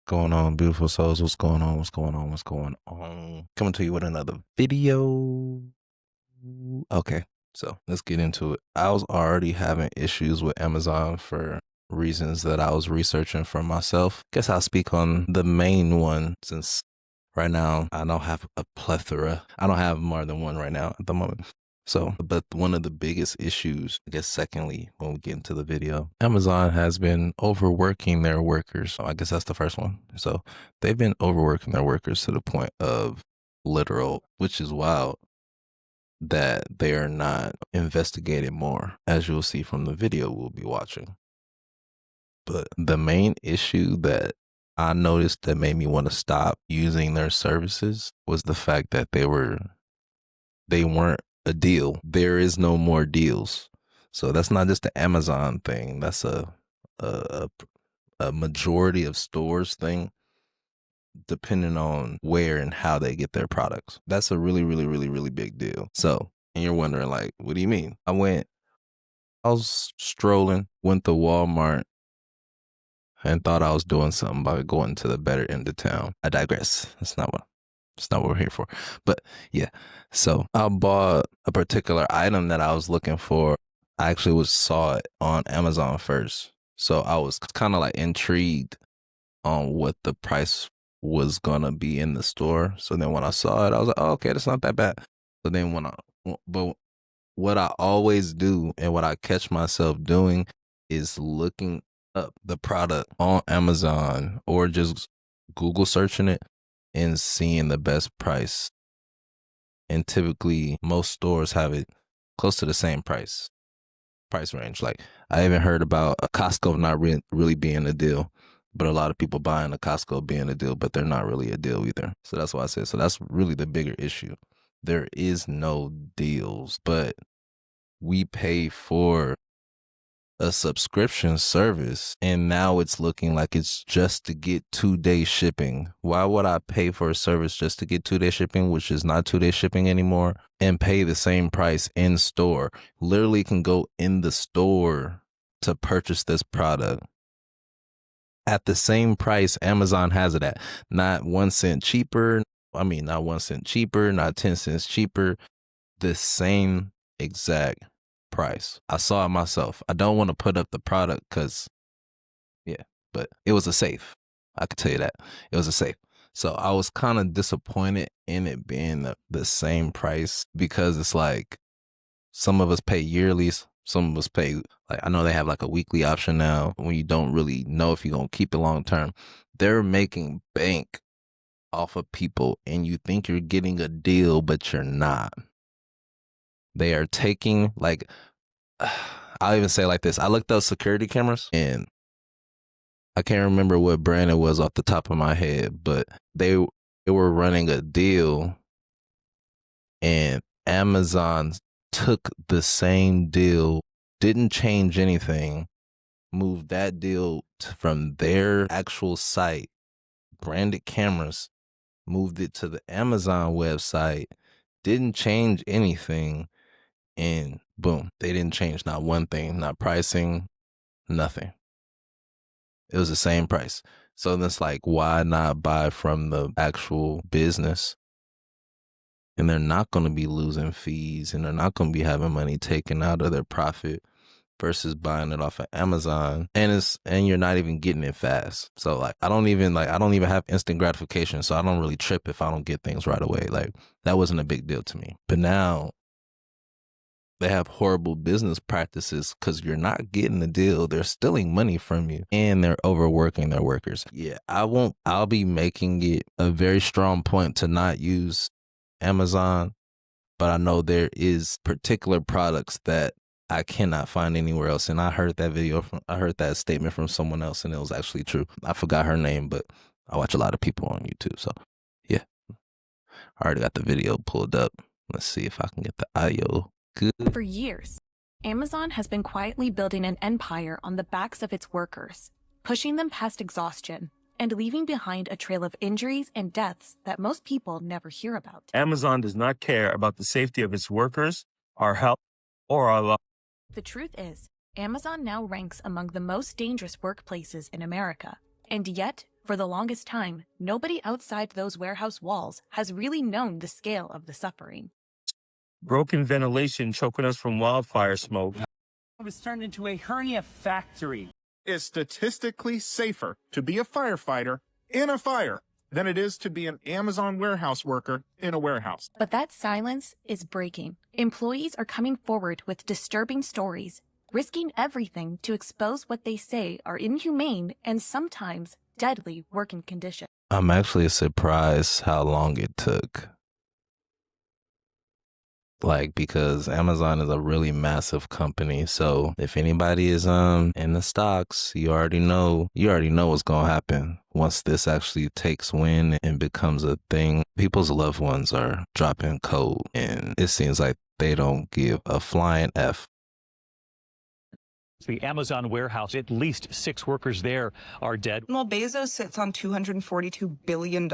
going on, beautiful souls? What's going on? What's going on? What's going on? Coming to you with another video. Okay, so let's get into it. I was already having issues with Amazon for reasons that I was researching for myself. Guess I'll speak on the main one since right now I don't have a plethora. I don't have more than one right now at the moment. So, but one of the biggest issues, I guess, secondly, when we get into the video, Amazon has been overworking their workers. So I guess that's the first one. So they've been overworking their workers to the point of literal, which is wild, that they are not investigating more, as you'll see from the video we'll be watching. But the main issue that I noticed that made me want to stop using their services was the fact that they weren't a deal. There is no more deals. So that's not just the Amazon thing. That's a majority of stores thing, depending on where and how they get their products. That's a really, really, really, really big deal. So, and you're wondering, like, what do you mean? I was strolling, went to Walmart, and thought I was doing something by going to the better end of town. I digress. That's not what we're here for. But yeah, so I bought a particular item that I was looking for. I actually saw it on Amazon first. So I was kind of like intrigued on what the price was gonna be in the store. So then when I saw it, I was like, oh, okay, that's not that bad. So then but what I always do and what I catch myself doing is looking up the product on Amazon or just Google searching it and seeing the best price. And typically most stores have it close to the same price range. Like I even heard about a Costco not really being a deal, but a lot of people buying a Costco being a deal, but they're not really a deal either. So that's why I said, so that's really the bigger issue. There is no deals, but we pay for a subscription service and now it's looking like it's just to get 2-day shipping. Why would I pay for a service just to get 2-day shipping, which is not 2-day shipping anymore, and pay the same price in store? Literally can go in the store to purchase this product at the same price Amazon has it at. Not 1 cent cheaper. I mean, not 1 cent cheaper, not 10 cents cheaper. The same exact price. I saw it myself. I don't want to put up the product because, yeah, but it was a safe. I could tell you that. It was a safe. So I was kind of disappointed in it being the same price because it's like some of us pay yearly, some of us pay, like I know they have like a weekly option now when you don't really know if you're going to keep it long term. They're making bank off of people and you think you're getting a deal, but you're not. They are taking, like, I'll even say like this. I looked up security cameras and I can't remember what brand it was off the top of my head, but they were running a deal and Amazon took the same deal, didn't change anything, moved that deal from their actual site, branded cameras, moved it to the Amazon website, didn't change anything. And boom, they didn't change not one thing, not pricing, nothing. It was the same price. So it's like, why not buy from the actual business? And they're not going to be losing fees and they're not going to be having money taken out of their profit versus buying it off of Amazon. And you're not even getting it fast. So like, I don't even have instant gratification. So I don't really trip if I don't get things right away. Like that wasn't a big deal to me. But now they have horrible business practices because you're not getting the deal. They're stealing money from you and they're overworking their workers. Yeah, I'll be making it a very strong point to not use Amazon, but I know there is particular products that I cannot find anywhere else. And I heard that statement from someone else and it was actually true. I forgot her name, but I watch a lot of people on YouTube. So yeah, I already got the video pulled up. Let's see if I can get the audio. Good. For years, Amazon has been quietly building an empire on the backs of its workers, pushing them past exhaustion and leaving behind a trail of injuries and deaths that most people never hear about. Amazon does not care about the safety of its workers, our health, or our lives. The truth is, Amazon now ranks among the most dangerous workplaces in America, and yet, For the longest time, nobody outside those warehouse walls has really known the scale of the suffering. Broken ventilation choking us from wildfire smoke. It was turned into a hernia factory. It's statistically safer to be a firefighter in a fire than it is to be an Amazon warehouse worker in a warehouse. But that silence is breaking. Employees are coming forward with disturbing stories, risking everything to expose what they say are inhumane and sometimes deadly working conditions. I'm actually surprised how long it took. Like, because Amazon is a really massive company. So if anybody is in the stocks, you already know what's gonna happen once this actually takes wind and becomes a thing. People's loved ones are dropping code, and it seems like they don't give a flying F. The Amazon warehouse, at least 6 workers there are dead. While Bezos sits on $242 billion,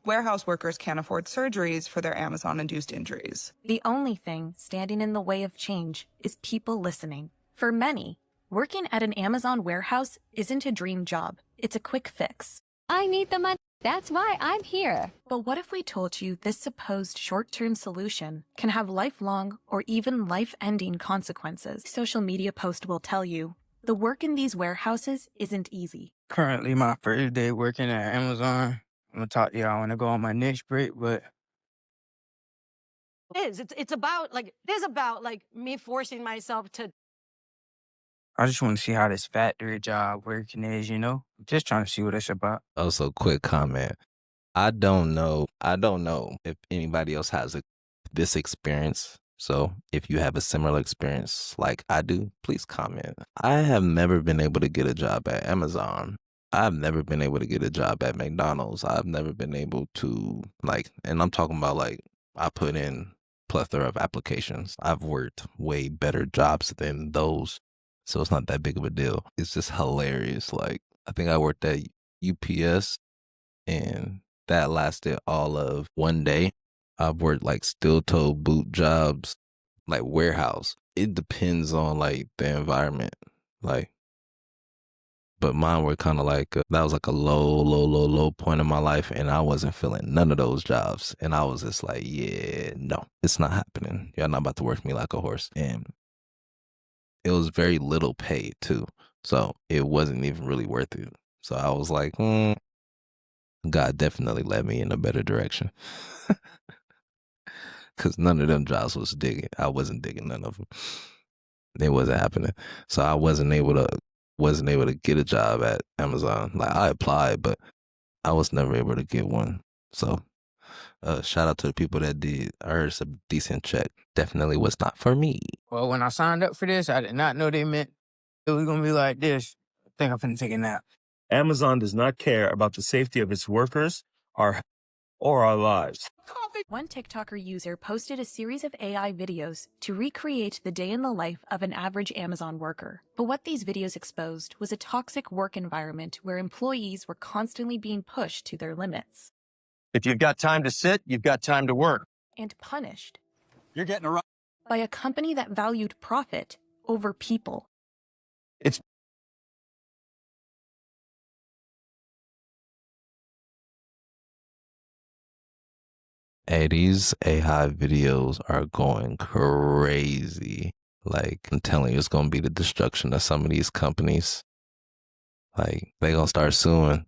warehouse workers can't afford surgeries for their Amazon-induced injuries. The only thing standing in the way of change is people listening. For many, working at an Amazon warehouse isn't a dream job. It's a quick fix. I need the money. That's why I'm here. But what if we told you this supposed short-term solution can have lifelong or even life-ending consequences? Social media post will tell you the work in these warehouses isn't easy. Currently, my first day working at Amazon. I'm gonna talk to y'all when I go on my next break, but It's about me forcing myself to. I just want to see how this factory job working is, Just trying to see what it's about. Also, quick comment. I don't know if anybody else has this experience. So if you have a similar experience like I do, please comment. I have never been able to get a job at Amazon. I've never been able to get a job at McDonald's. I've never been able to, and I'm talking about, I put in plethora of applications. I've worked way better jobs than those. So it's not that big of a deal. It's just hilarious. I think I worked at UPS and that lasted all of one day. I've worked steel-toe boot jobs, warehouse. It depends on the environment. But mine were kind of that was a low point in my life, and I wasn't feeling none of those jobs. And I was just yeah, no, it's not happening. Y'all not about to work me like a horse. And it was very little pay too. So it wasn't even really worth it. So I was like, God definitely led me in a better direction. Because none of them jobs was digging. I wasn't digging none of them. It wasn't happening. So I wasn't able to get a job at Amazon. I applied, but I was never able to get one. So shout out to the people that did. I heard it's a decent check. Definitely was not for me. Well, when I signed up for this, I did not know they meant it was going to be like this. I think I'm finna take a nap. Amazon does not care about the safety of its workers, or our lives. One TikToker user posted a series of AI videos to recreate the day in the life of an average Amazon worker. But what these videos exposed was a toxic work environment where employees were constantly being pushed to their limits. If you've got time to sit, you've got time to work. And punished. You're getting a run. By a company that valued profit over people. Hey, these AI videos are going crazy. I'm telling you, it's going to be the destruction of some of these companies. They going to start suing,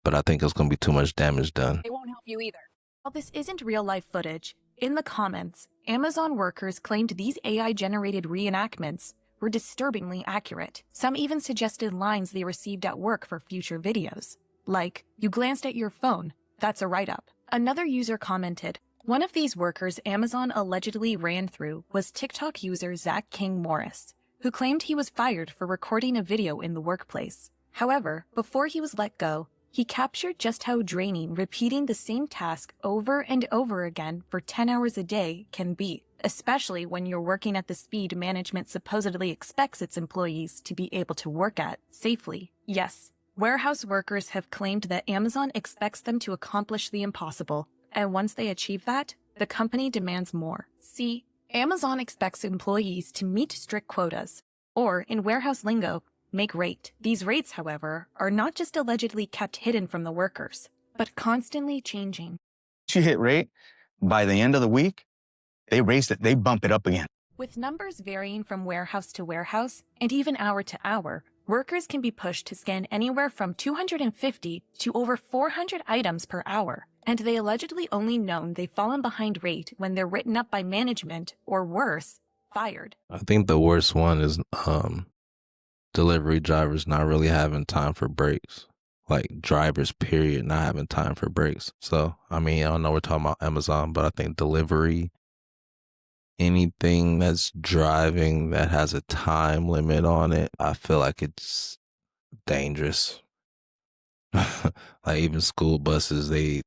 but I think it's going to be too much damage done. It won't help you either. While this isn't real-life footage, in the comments, Amazon workers claimed these AI-generated reenactments were disturbingly accurate. Some even suggested lines they received at work for future videos. You glanced at your phone, that's a write-up. Another user commented, one of these workers Amazon allegedly ran through was TikTok user Zach King Morris, who claimed he was fired for recording a video in the workplace. However, before he was let go, he captured just how draining repeating the same task over and over again for 10 hours a day can be, especially when you're working at the speed management supposedly expects its employees to be able to work at safely. Yes, warehouse workers have claimed that Amazon expects them to accomplish the impossible, and once they achieve that, the company demands more. See, Amazon expects employees to meet strict quotas, or in warehouse lingo, make rate. These rates, however, are not just allegedly kept hidden from the workers, but constantly changing. You hit rate, by the end of the week, they raise it, they bump it up again. With numbers varying from warehouse to warehouse and even hour to hour, workers can be pushed to scan anywhere from 250 to over 400 items per hour, and they allegedly only known they've fallen behind rate when they're written up by management or worse, fired. I think the worst one is delivery drivers not really having time for breaks. Like drivers, period, not having time for breaks. So, I mean, I know we're talking about Amazon, but I think delivery, anything that's driving that has a time limit on it, I feel like it's dangerous. Like even school buses, they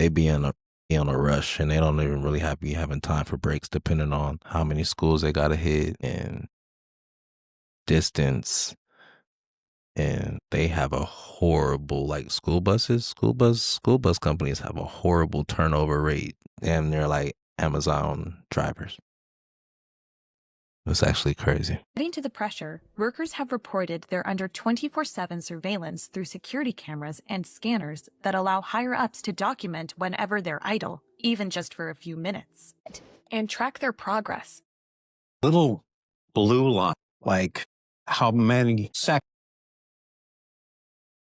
be on a rush and they don't even really be having time for breaks, depending on how many schools they gotta hit and distance. And they have a horrible, like school bus companies have a horrible turnover rate, and they're like Amazon drivers. It's actually crazy. Adding to the pressure, workers have reported they're under 24/7 surveillance through security cameras and scanners that allow higher-ups to document whenever they're idle, even just for a few minutes, and track their progress. Little blue line, like how many seconds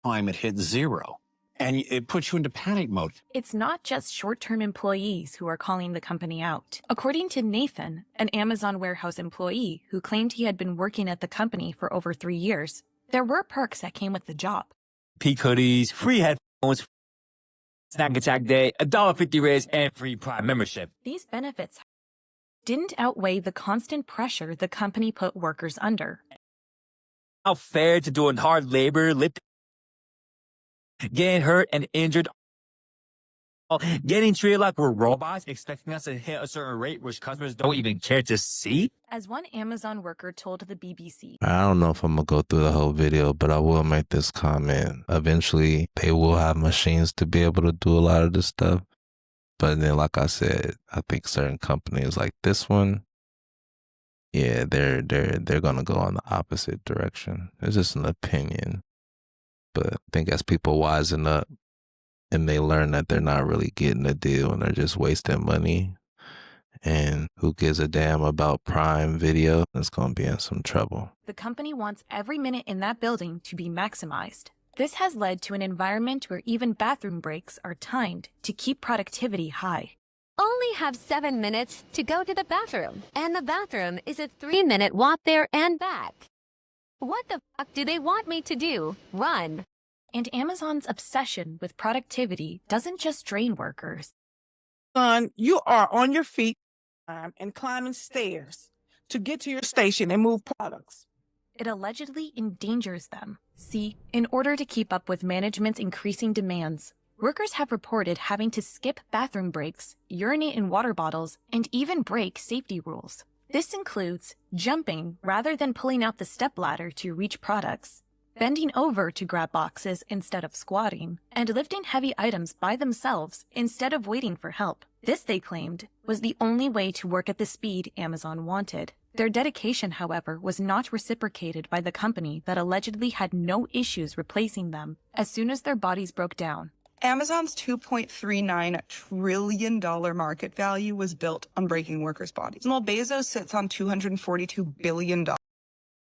time it hits zero, and it puts you into panic mode. It's not just short-term employees who are calling the company out. According to Nathan, an Amazon warehouse employee who claimed he had been working at the company for over 3 years, there were perks that came with the job. Peak hoodies, free headphones, snack attack day, $1.50 raise, and free Prime membership. These benefits didn't outweigh the constant pressure the company put workers under. How fair to doing hard labor, getting hurt and injured, getting treated like we're robots, expecting us to hit a certain rate which customers don't even care to see? As one Amazon worker told the BBC, I don't know if I'm going to go through the whole video, but I will make this comment. Eventually, they will have machines to be able to do a lot of this stuff. But then, like I said, I think certain companies like this one, yeah, they're going to go in the opposite direction. It's just an opinion. But I think as people wisen up and they learn that they're not really getting a deal and they're just wasting money, and who gives a damn about Prime Video, is going to be in some trouble. the company wants every minute in that building to be maximized. This has led to an environment where even bathroom breaks are timed to keep productivity high. Only have 7 minutes to go to the bathroom, and the bathroom is a 3-minute walk there and back. What the fuck do they want me to do? Run. And Amazon's obsession with productivity doesn't just drain workers. Son, you are on your feet and climbing stairs to get to your station and move products. It allegedly endangers them. See, in order to keep up with management's increasing demands, workers have reported having to skip bathroom breaks, urinate in water bottles, and even break safety rules. This includes jumping rather than pulling out the stepladder to reach products, bending over to grab boxes instead of squatting, and lifting heavy items by themselves instead of waiting for help. This, they claimed, was the only way to work at the speed Amazon wanted. Their dedication, however, was not reciprocated by the company that allegedly had no issues replacing them as soon as their bodies broke down. Amazon's $2.39 trillion market value was built on breaking workers' bodies. While Bezos sits on $242 billion,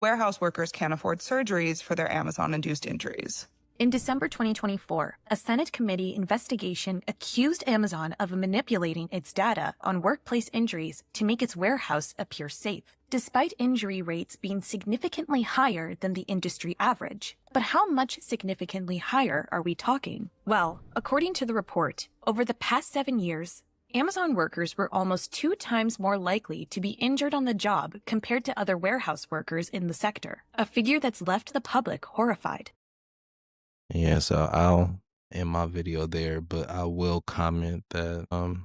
warehouse workers can't afford surgeries for their Amazon-induced injuries. In December 2024, a Senate committee investigation accused Amazon of manipulating its data on workplace injuries to make its warehouse appear safe, despite injury rates being significantly higher than the industry average. But how much significantly higher are we talking? Well, according to the report, over the past 7 years, Amazon workers were almost 2 times more likely to be injured on the job compared to other warehouse workers in the sector, a figure that's left the public horrified. Yeah, so I'll end my video there, but I will comment that I'll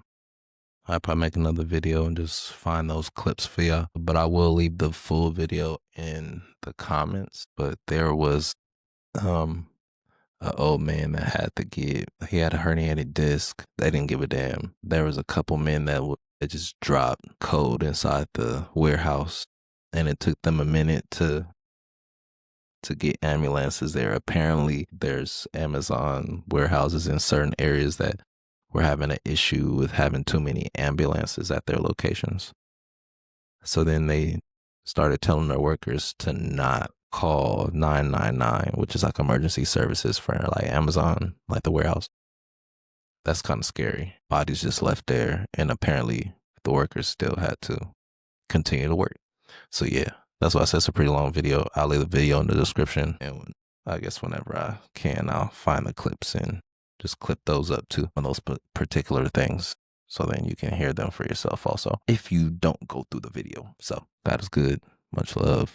probably make another video and just find those clips for y'all. But I will leave the full video in the comments. But there was an old man that he had a herniated disc. They didn't give a damn. There was a couple men that just dropped code inside the warehouse, and it took them a minute to to get ambulances there. Apparently, there's Amazon warehouses in certain areas that were having an issue with having too many ambulances at their locations. So then they started telling their workers to not call 999, which is like emergency services for like Amazon, like the warehouse. That's kind of scary. Bodies just left there, and apparently the workers still had to continue to work. So yeah, that's why I said it's a pretty long video. I'll leave the video in the description, and I guess whenever I can, I'll find the clips and just clip those up too on those particular things, so then you can hear them for yourself also if you don't go through the video. So that is good. Much love.